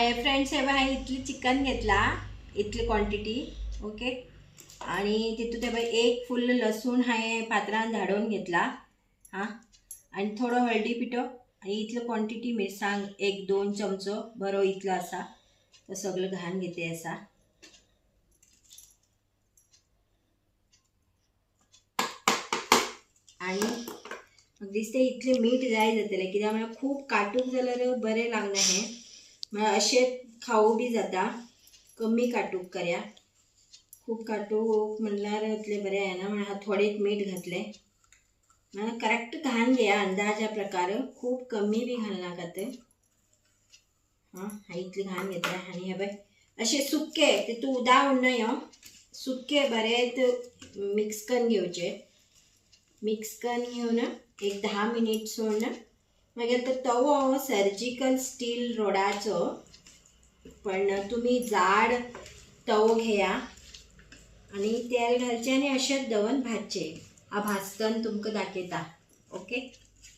Hi friends, हे बघा इथली चिकन घेतला, इथली क्वांटिटी. ओके. आणि तिथून ते बघा एक फुल लसूण हाय पात्रान झाडून घेतला. हां. आणि थोडं हळदी पिठो आणि इथलं क्वांटिटी मिरसांग 1-2 चमचो बरो इथलं असा. तर सगळं घाण घेते असा. आणि मग दिसते इथले मीठ जाय जातले कित्याक मला खूप काटूक जाल्यार बरें लागना हे. मला असे खाऊ बी जाता. कमी काटूक करया. खूप काटूक म्हणल्यार इतले बरें आहे ना. म्हणून हा थोडे मीठ घातले. मला करेक्ट घाण घ्या अंदाजा प्रकार. खूप कमी बी घाल नाका ते. हां, हा इतली घाण घेतला. आणि हे बाय असे सुके ते तू उदा उडनय सुके बरेच मिक्स करून घेवचे. मिक्स करून घेऊन एक 10 मिनिट सोडून मागीर तो तवो सर्जिकल स्टील रोडाचो, पण तुम्ही जाड तवो घेया आणि तेल घालचे आणि अशेंच दवन भाजचे. हा भाजतन तुमकां दाखयता. ओके.